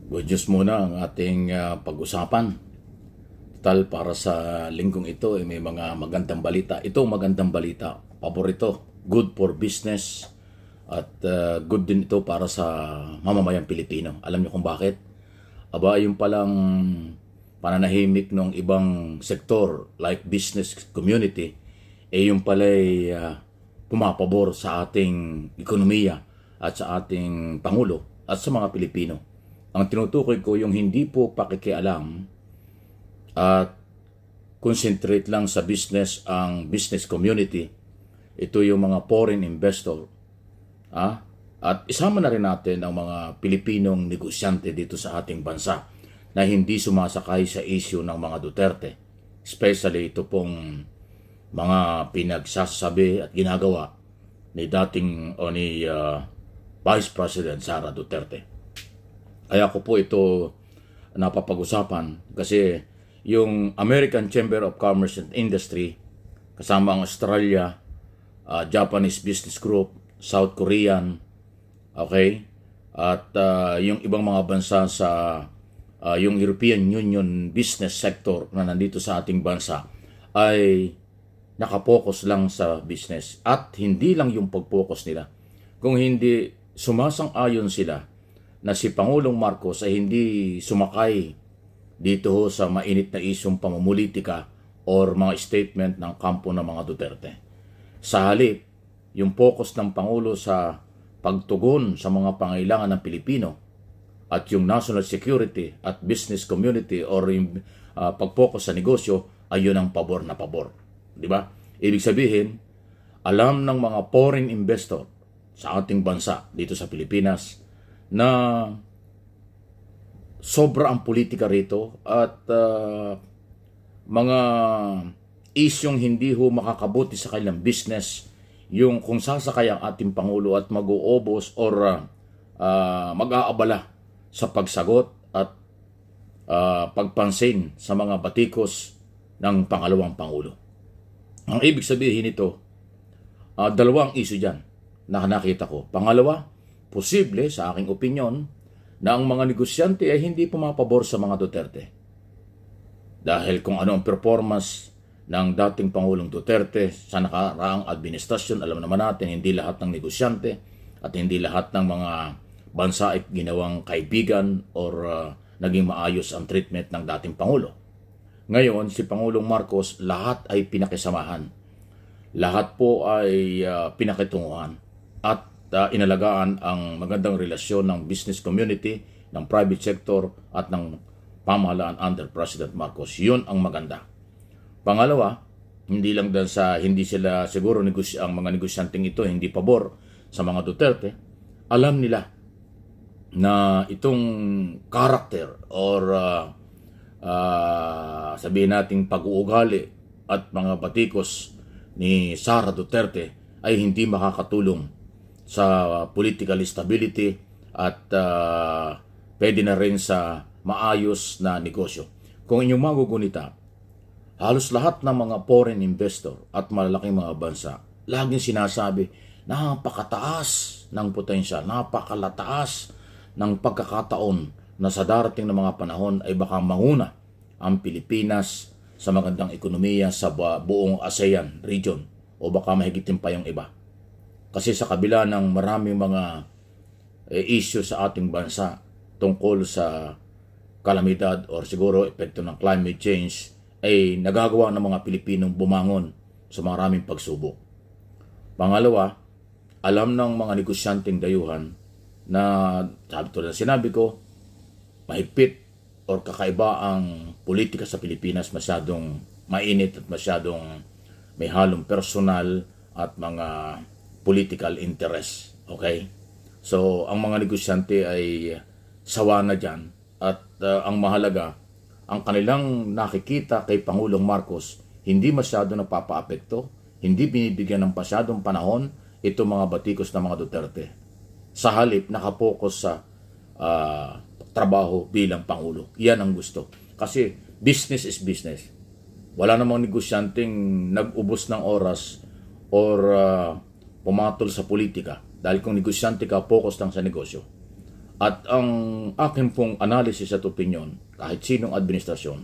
Good news muna ang ating pag-usapan. Total, para sa linggong ito may mga magandang balita. Ito magandang balita, paborito, good for business at good din ito para sa mamamayang Pilipino. Alam niyo kung bakit? Aba, yung palang pananahimik ng ibang sektor like business community, yung pala'y pumapabor sa ating ekonomiya at sa ating Pangulo at sa mga Pilipino. Ang tinutukoy ko yung hindi po pakikialam at concentrate lang sa business ang business community. Ito yung mga foreign investor. At isama na rin natin ang mga Pilipinong negosyante dito sa ating bansa na hindi sumasakay sa issue ng mga Duterte. Especially ito pong mga pinagsasabi at ginagawa ni Vice President Sara Duterte. Kaya ko po ito napapag-usapan kasi yung American Chamber of Commerce and Industry kasama ang Australia, Japanese Business Group, South Korean, okay? At yung ibang mga bansa sa yung European Union business sector na nandito sa ating bansa ay nakapokus lang sa business. At hindi lang yung pag-focus nila. Kung hindi sumasang-ayon sila na si Pangulong Marcos ay hindi sumakay dito sa mainit na isyong pamumulitika or mga statement ng kampo ng mga Duterte. Sa halip, yung focus ng Pangulo sa pagtugon sa mga pangailangan ng Pilipino at yung national security at business community or yung pag-focus sa negosyo ay yun ang pabor na pabor. Di ba? Ibig sabihin, alam ng mga foreign investor sa ating bansa dito sa Pilipinas na sobra ang politika rito at mga isyong hindi ho makakabuti sa kanilang business, yung kung sasakay ang ating Pangulo at mag-uubos or mag-aabala sa pagsagot at pagpansin sa mga batikos ng pangalawang Pangulo. Ang ibig sabihin nito, dalawang issue dyan na nakita ko. Pangalawa, posible, sa aking opinyon, na ang mga negosyante ay hindi pumapabor sa mga Duterte. Dahil kung ano ang performance ng dating Pangulong Duterte sa nakaraang administrasyon, alam naman natin, hindi lahat ng negosyante at hindi lahat ng mga bansa ay ginawang kaibigan or naging maayos ang treatment ng dating Pangulo. Ngayon, si Pangulong Marcos, lahat ay pinakisamahan. Lahat po ay pinakitunguhan at inalagaan ang magandang relasyon ng business community, ng private sector at ng pamahalaan under President Marcos. Yun ang maganda. Pangalawa, hindi lang dahil sa hindi sila siguro ang mga negosyanteng ito hindi pabor sa mga Duterte, alam nila na itong character or sabihin nating pag-uugali at mga batikos ni Sara Duterte ay hindi makakatulong sa political stability at pwede na rin sa maayos na negosyo. Kung inyong magugunita, halos lahat ng mga foreign investor at malalaking mga bansa, laging sinasabi, napakataas ng potensyal, napakalataas ng pagkakataon na sa darating na mga panahon ay baka manguna ang Pilipinas sa magandang ekonomiya sa buong ASEAN region o baka mahigitin pa yung iba. Kasi sa kabila ng maraming mga issue sa ating bansa tungkol sa kalamidad or siguro epekto ng climate change, ay nagagawa ng mga Pilipinong bumangon sa maraming pagsubok. Pangalawa, alam ng mga negosyanteng dayuhan na, sabi tulad na sinabi ko, mahigpit or kakaiba ang politika sa Pilipinas, masyadong mainit at masyadong may halong personal at mga political interest. Okay? So, ang mga negosyante ay sawa na dyan at ang mahalaga, ang kanilang nakikita kay Pangulong Marcos, hindi masyado napapaapekto, hindi binibigyan ng masyadong panahon itong mga batikos ng mga Duterte. Sa halip, nakapokus sa trabaho bilang Pangulo. Yan ang gusto. Kasi business is business. Wala namang negosyanteng nag-ubos ng oras or pumatol sa politika. Dahil kung negosyante ka, focus lang sa negosyo. At ang akin pong analysis at opinion, kahit sinong administrasyon,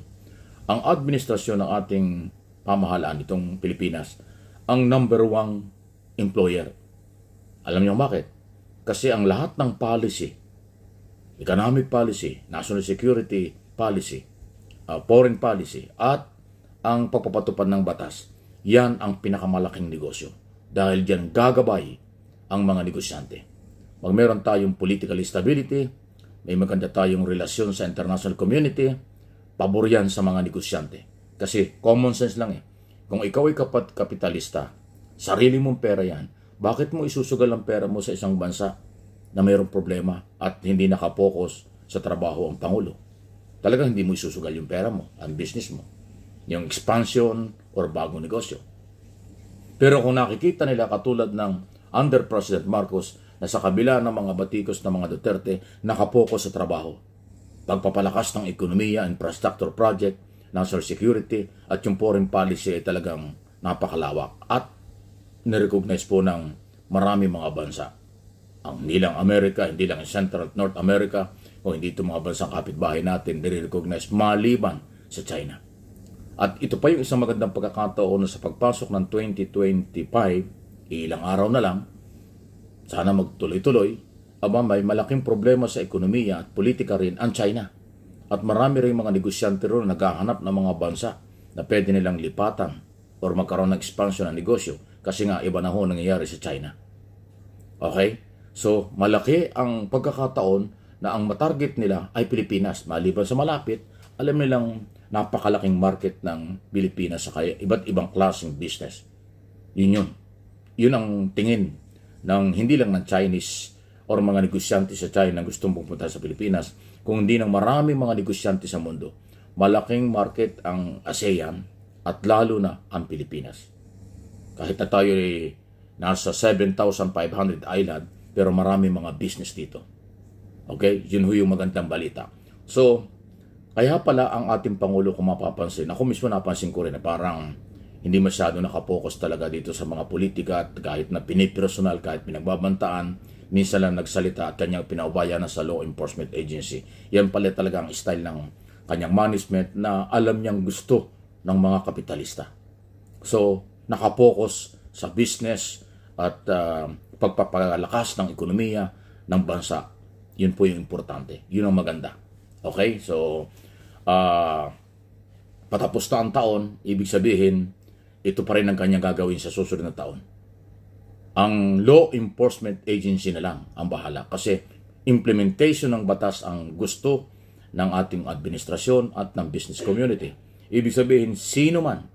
ang administrasyon ng ating pamahalaan itong Pilipinas, ang number one employer. Alam niyo bakit? Kasi ang lahat ng policy, economic policy, national security policy, foreign policy, at ang pagpapatupad ng batas, yan ang pinakamalaking negosyo. Dahil diyan gagabay ang mga negosyante. Pag meron tayong political stability, may maganda tayong relasyon sa international community, pabor yan sa mga negosyante. Kasi common sense lang eh. Kung ikaw ay kapitalista, sarili mong pera yan, bakit mo isusugal ang pera mo sa isang bansa na mayroong problema at hindi nakapokus sa trabaho ang Pangulo? Talagang hindi mo isusugal yung pera mo, ang business mo, yung expansion or bagong negosyo. Pero kung nakikita nila katulad ng under President Marcos na sa kabila ng mga batikos ng mga Duterte, nakapokus sa trabaho, pagpapalakas ng ekonomiya, infrastructure project, national security, at yung foreign policy ay talagang napakalawak at nirecognize po ng marami mga bansa. Ang hindi lang Amerika, hindi lang Central North America, o hindi itong mga bansang kapitbahay natin, nire-recognize maliban sa China. At ito pa yung isang magandang pagkakataon sa pagpasok ng 2025, ilang araw na lang, sana magtuloy-tuloy, may malaking problema sa ekonomiya at politika rin ang China. At marami rin mga negosyante rin na naghahanap ng mga bansa na pwede nilang lipatan o magkaroon ng expansion ng negosyo kasi nga iba na ho nangyayari sa China. Okay? So, malaki ang pagkakataon na ang matarget nila ay Pilipinas. Maliban sa malapit, alam nilang napakalaking market ng Pilipinas sa kaya iba't ibang klaseng business. Yun. Yun ang tingin ng hindi lang ng Chinese or mga negosyante sa China na gustong pumunta sa Pilipinas, kung hindi ng maraming mga negosyante sa mundo. Malaking market ang ASEAN at lalo na ang Pilipinas. Kahit na tayo ay nasa 7,500 island, pero marami mga business dito. Okay? Yun ho yung magandang balita. So, kaya pala ang ating Pangulo, kung mapapansin, ako mismo napansin ko rin na parang hindi masyado nakapokus talaga dito sa mga politika at kahit na pinipersonal, kahit pinagbabantaan, minsan lang nagsalita at kanyang pinaubaya na sa law enforcement agency. Yan pala talaga ang style ng kanyang management na alam niyang gusto ng mga kapitalista. So, nakapokus sa business at pagpapalakas ng ekonomiya ng bansa. Yun po yung importante. Yun ang maganda. Okay? So, patapos na ang taon, ibig sabihin, ito pa rin ang kanyang gagawin sa susunod na taon. Ang law enforcement agency na lang ang bahala kasi implementation ng batas ang gusto ng ating administrasyon at ng business community. Ibig sabihin, sino man,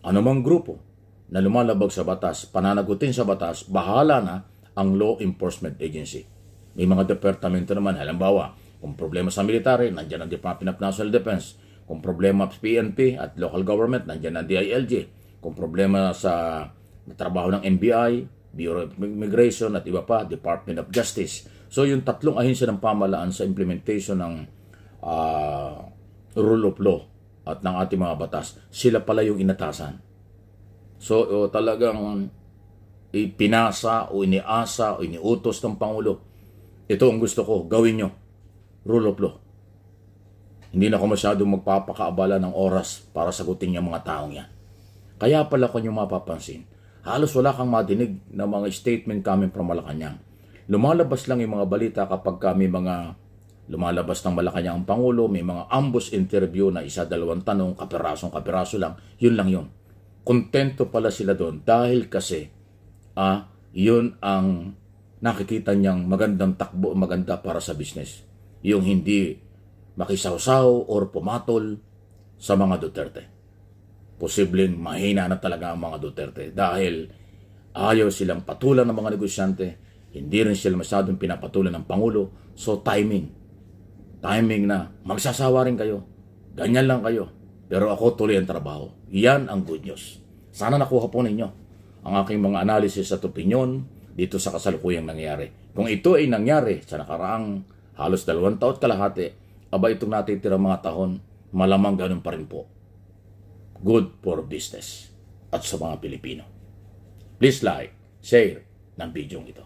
anumang grupo na lumalabag sa batas, pananagutin sa batas, bahala na ang law enforcement agency. May mga departamento naman, halimbawa, kung problema sa military, nandiyan ang Department of National Defense. Kung problema sa PNP at local government, nandiyan ang DILG. Kung problema sa trabaho ng NBI, Bureau of Immigration at iba pa, Department of Justice. So yung tatlong ahensya ng pamahalaan sa implementation ng rule of law at ng ating mga batas, sila pala yung inatasan. So talagang ipinasa o iniasa o iniutos ng Pangulo, ito ang gusto ko, gawin nyo, rule of law. Hindi na ako masyadong magpapakaabala ng oras para sagutin yung mga taong yan. Kaya pala kung yung mapapansin, halos wala kang madinig na mga statement coming from Malacanang. Lumalabas lang yung mga balita kapag kami mga lumalabas ng Malacanang ang Pangulo, may mga ambush interview na isa, dalawang tanong, kapirasong-kapiraso lang, yun lang yun. Kontento pala sila doon dahil kasi yun ang nakikita niyang magandang takbo, maganda para sa business. Yung hindi makisawsaw or pumatol sa mga Duterte. Posibleng mahina na talaga ang mga Duterte dahil ayaw silang patulan ng mga negosyante, hindi rin sila masyadong pinapatulan ng Pangulo. So timing na magsasawa rin kayo, ganyan lang kayo, pero ako tuloy ang trabaho. Yan ang good news. Sana nakuha po ninyo ang aking mga analysis at opinion dito sa kasalukuyang nangyayari. Kung ito ay nangyari sa nakaraang halos 2 taon kalahati, itong natitirang mga taon, malamang ganun pa rin po. Good for business at sa mga Pilipino. Please like, share ng video ito.